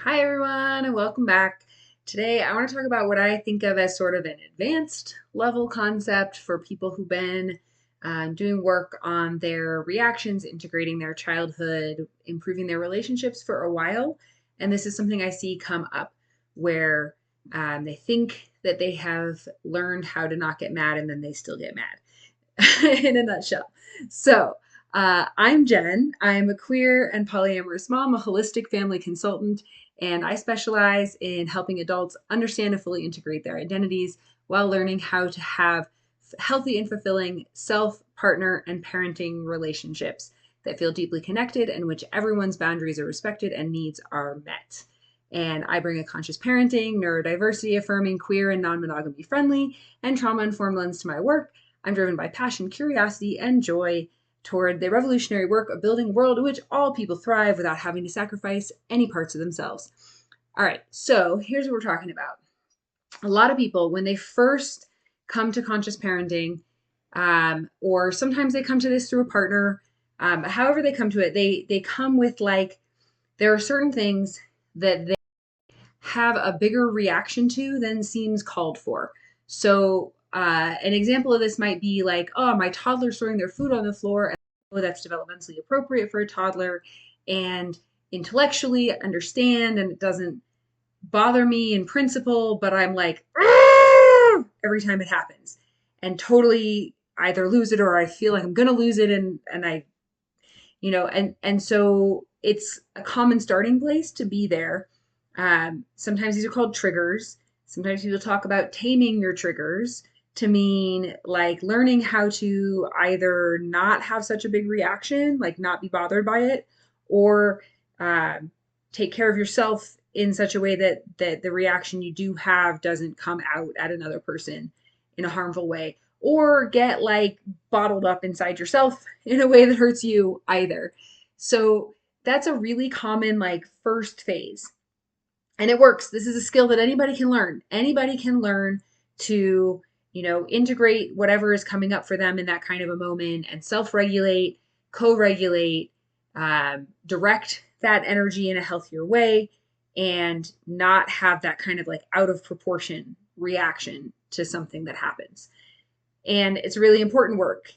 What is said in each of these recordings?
Hi, everyone, and welcome back. Today, I want to talk about what I think of as sort of an advanced level concept for people who've been doing work on their reactions, integrating their childhood, improving their relationships for a while. And this is something I see come up where they think that they have learned how to not get mad and then they still get mad. In a nutshell. I'm Jen. I'm a queer and polyamorous mom, a holistic family consultant, and I specialize in helping adults understand and fully integrate their identities while learning how to have healthy and fulfilling self, partner, and parenting relationships that feel deeply connected and in which everyone's boundaries are respected and needs are met. And I bring a conscious parenting, neurodiversity affirming, queer and non monogamy friendly, and trauma informed lens to my work. I'm driven by passion, curiosity, and joy toward the revolutionary work of building a world in which all people thrive without having to sacrifice any parts of themselves. All right, so here's what we're talking about. A lot of people, when they first come to conscious parenting, or sometimes they come to this through a partner, however they come to it, they come with like there are certain things that they have a bigger reaction to than seems called for. So, an example of this might be like, oh, my toddler's throwing their food on the floor, and oh, that's developmentally appropriate for a toddler, and intellectually understand, and it doesn't bother me in principle, but I'm like, every time it happens, and totally either lose it or I feel like I'm gonna lose it, and I, and so it's a common starting place to be there. Sometimes these are called triggers. Sometimes people talk about taming your triggers to mean like learning how to either not have such a big reaction, like not be bothered by it, or um, take care of yourself in such a way that the reaction you do have doesn't come out at another person in a harmful way, or get like bottled up inside yourself in a way that hurts you either. So that's a really common like first phase. And it works. This is a skill that anybody can learn. Anybody can learn to, integrate whatever is coming up for them in that kind of a moment and self-regulate, co-regulate, direct that energy in a healthier way and not have that kind of like out of proportion reaction to something that happens. And it's really important work.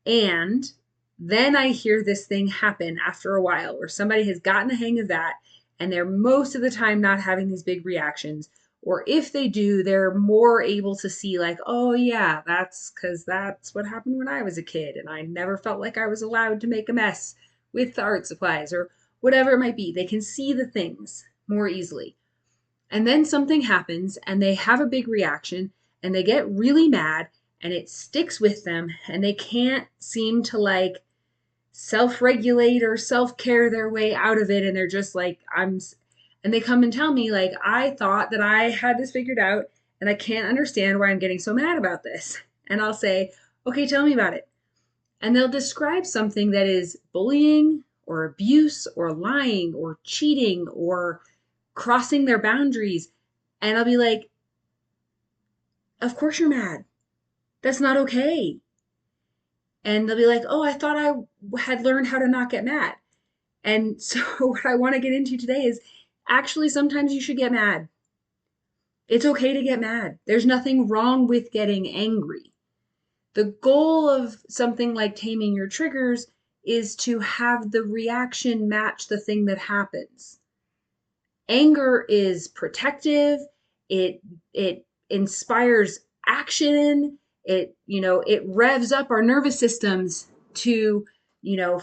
And then I hear this thing happen after a while where somebody has gotten the hang of that and they're most of the time not having these big reactions. Or if they do, they're more able to see, like, oh, yeah, that's because that's what happened when I was a kid. And I never felt like I was allowed to make a mess with the art supplies or whatever it might be. They can see the things more easily. And then something happens and they have a big reaction and they get really mad and it sticks with them and they can't seem to like self-regulate or self-care their way out of it, and they're just like and they come and tell me like I thought that I had this figured out and I can't understand why I'm getting so mad about this. And I'll say, okay, tell me about it. And they'll describe something that is bullying or abuse or lying or cheating or crossing their boundaries. And I'll be like, of course you're mad. That's not okay. And they'll be like, oh, I thought I had learned how to not get mad. And so, what I want to get into today is actually sometimes you should get mad. It's okay to get mad. There's nothing wrong with getting angry. The goal of something like taming your triggers is to have the reaction match the thing that happens. Anger is protective. It inspires action. It revs up our nervous systems to,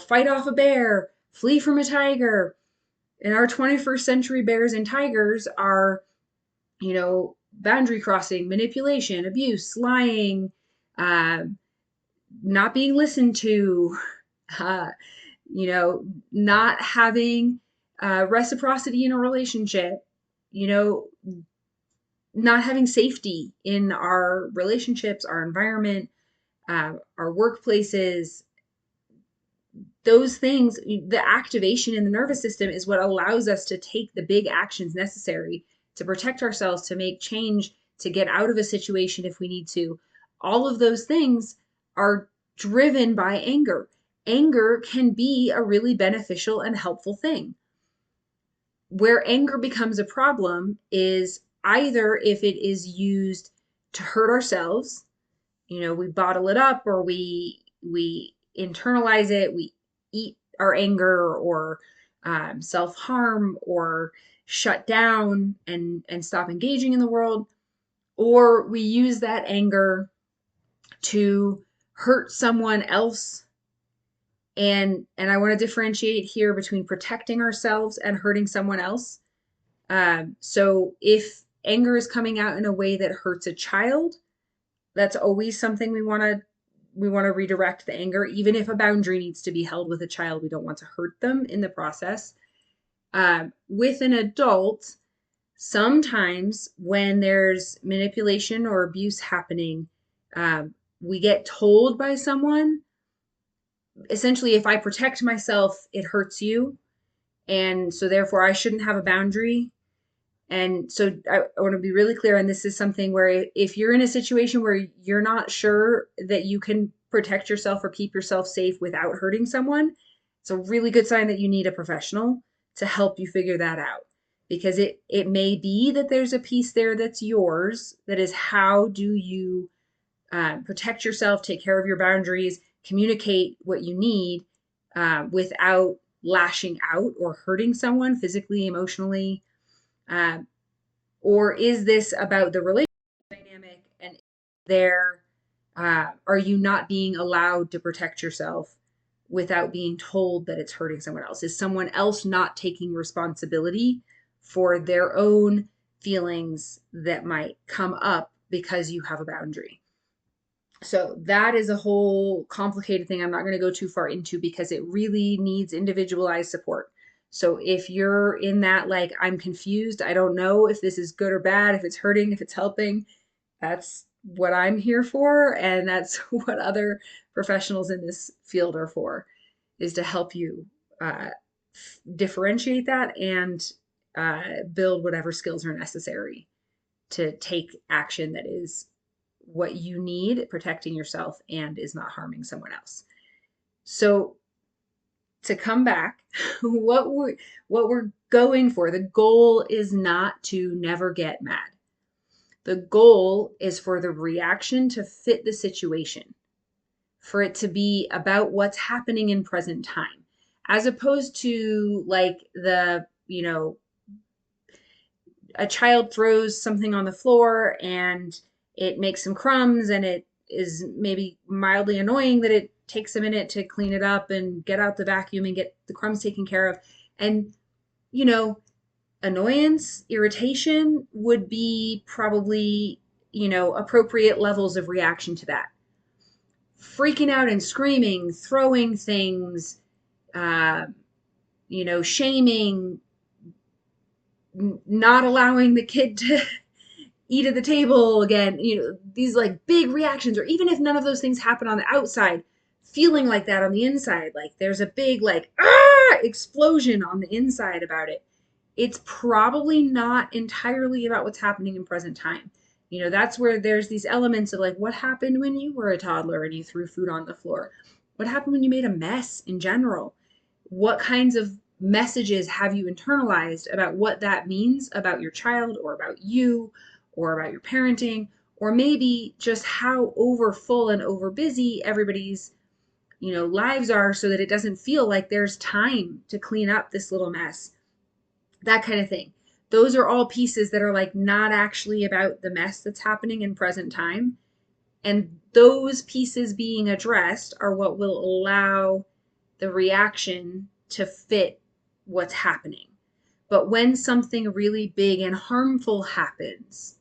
fight off a bear, flee from a tiger. In our 21st century, bears and tigers are, boundary crossing, manipulation, abuse, lying, uh, not being listened to, uh, not having reciprocity in a relationship, you know, not having safety in our relationships, our environment, our workplaces. Those things, the activation in the nervous system is what allows us to take the big actions necessary to protect ourselves, to make change, to get out of a situation if we need to. All of those things are driven by anger. Anger can be a really beneficial and helpful thing. Where anger becomes a problem is either if it is used to hurt ourselves, we bottle it up, or we internalize it, we eat our anger, or self-harm, or shut down and stop engaging in the world, or we use that anger to hurt someone else. And I want to differentiate here between protecting ourselves and hurting someone else. So if anger is coming out in a way that hurts a child, that's always something we want to redirect the anger. Even if a boundary needs to be held with a child, we don't want to hurt them in the process. With an adult, sometimes when there's manipulation or abuse happening, we get told by someone, essentially, if I protect myself, it hurts you. And so therefore I shouldn't have a boundary. And so I want to be really clear. And this is something where if you're in a situation where you're not sure that you can protect yourself or keep yourself safe without hurting someone, it's a really good sign that you need a professional to help you figure that out. Because it may be that there's a piece there that's yours, that is, how do you protect yourself, take care of your boundaries, communicate what you need without lashing out or hurting someone physically, emotionally. Um, or is this about the relationship dynamic, and there are you not being allowed to protect yourself without being told that it's hurting someone else? Is someone else not taking responsibility for their own feelings that might come up because you have a boundary? So that is a whole complicated thing I'm not going to go too far into because it really needs individualized support. So if you're in that, like, I'm confused, I don't know if this is good or bad, if it's hurting, if it's helping, that's what I'm here for. And that's what other professionals in this field are for, is to help you uh, differentiate that and build whatever skills are necessary to take action that is what you need, protecting yourself, and is not harming someone else. So to come back, what we're going for, the goal is not to never get mad. The goal is for the reaction to fit the situation, for it to be about what's happening in present time, as opposed to like a child throws something on the floor and it makes some crumbs, and it is maybe mildly annoying that it takes a minute to clean it up and get out the vacuum and get the crumbs taken care of. And, you know, annoyance, irritation would be probably, appropriate levels of reaction to that. Freaking out and screaming, throwing things, uh, shaming, not allowing the kid to eat at the table again, these like big reactions, or even if none of those things happen on the outside, feeling like that on the inside, like there's a big like explosion on the inside about it. It's probably not entirely about what's happening in present time. That's where there's these elements of like, what happened when you were a toddler and you threw food on the floor? What happened when you made a mess in general? What kinds of messages have you internalized about what that means about your child, or about you, or about your parenting, or maybe just how over full and over busy everybody's lives are, so that it doesn't feel like there's time to clean up this little mess, that kind of thing. Those are all pieces that are like not actually about the mess that's happening in present time. And those pieces being addressed are what will allow the reaction to fit what's happening. But when something really big and harmful happens,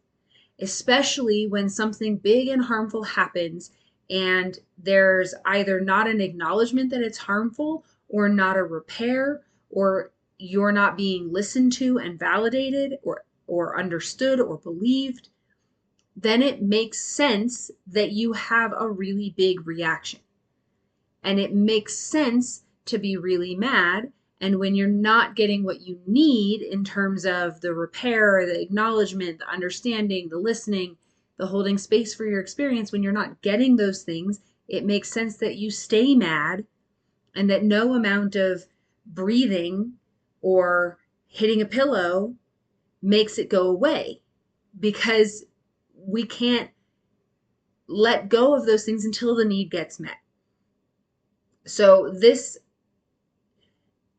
especially when something big and harmful happens and there's either not an acknowledgement that it's harmful, or not a repair, or you're not being listened to and validated, or understood or believed, then it makes sense that you have a really big reaction. And it makes sense to be really mad. And when you're not getting what you need in terms of the repair, the acknowledgement, the understanding, the listening, the holding space for your experience, when you're not getting those things, it makes sense that you stay mad, and that no amount of breathing or hitting a pillow makes it go away because we can't let go of those things until the need gets met. So this,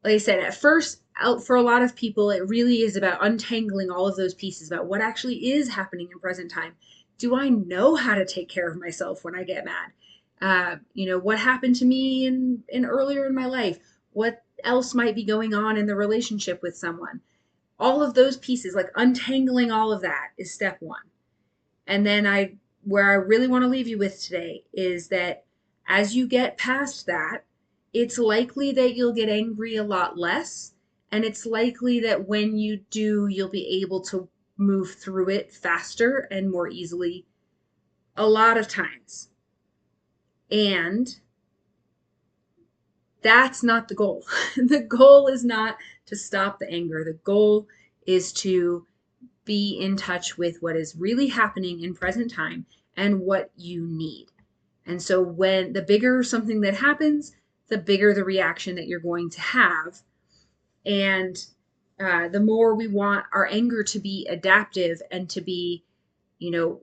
like I said, at first, out for a lot of people, it really is about untangling all of those pieces about what actually is happening in present time. Do I know how to take care of myself when I get mad? What happened to me in earlier in my life? What else might be going on in the relationship with someone? All of those pieces, like untangling all of that, is step one. And then where I really want to leave you with today is that as you get past that, it's likely that you'll get angry a lot less. And it's likely that when you do, you'll be able to move through it faster and more easily a lot of times. And that's not the goal. The goal is not to stop the anger. The goal is to be in touch with what is really happening in present time and what you need. And so when the bigger something that happens, the bigger the reaction that you're going to have. And the more we want our anger to be adaptive and to be, you know,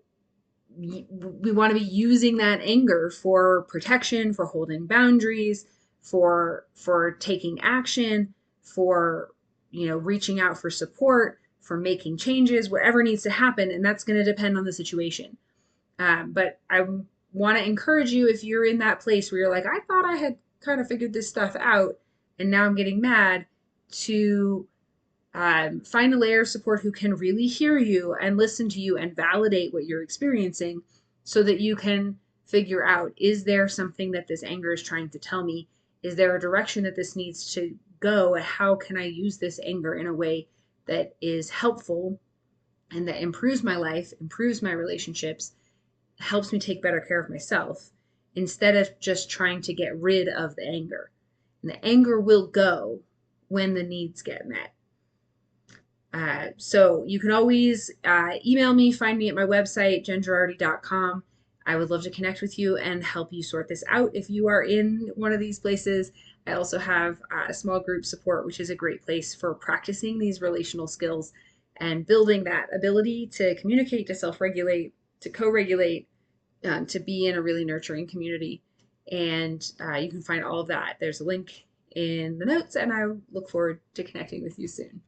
we want to be using that anger for protection, for holding boundaries, for taking action, for reaching out for support, for making changes, whatever needs to happen, and that's going to depend on the situation. But I want to encourage you, if you're in that place where you're like, I thought I had kind of figured this stuff out, and now I'm getting mad, to find a layer of support who can really hear you and listen to you and validate what you're experiencing so that you can figure out, is there something that this anger is trying to tell me? Is there a direction that this needs to go? How can I use this anger in a way that is helpful and that improves my life, improves my relationships, helps me take better care of myself, instead of just trying to get rid of the anger? And the anger will go when the needs get met. So you can always email me, find me at my website, jengerardi.com. I would love to connect with you and help you sort this out if you are in one of these places. I also have small group support, which is a great place for practicing these relational skills and building that ability to communicate, to self-regulate, to co-regulate, to be in a really nurturing community. And you can find all of that. There's a link in the notes, and I look forward to connecting with you soon.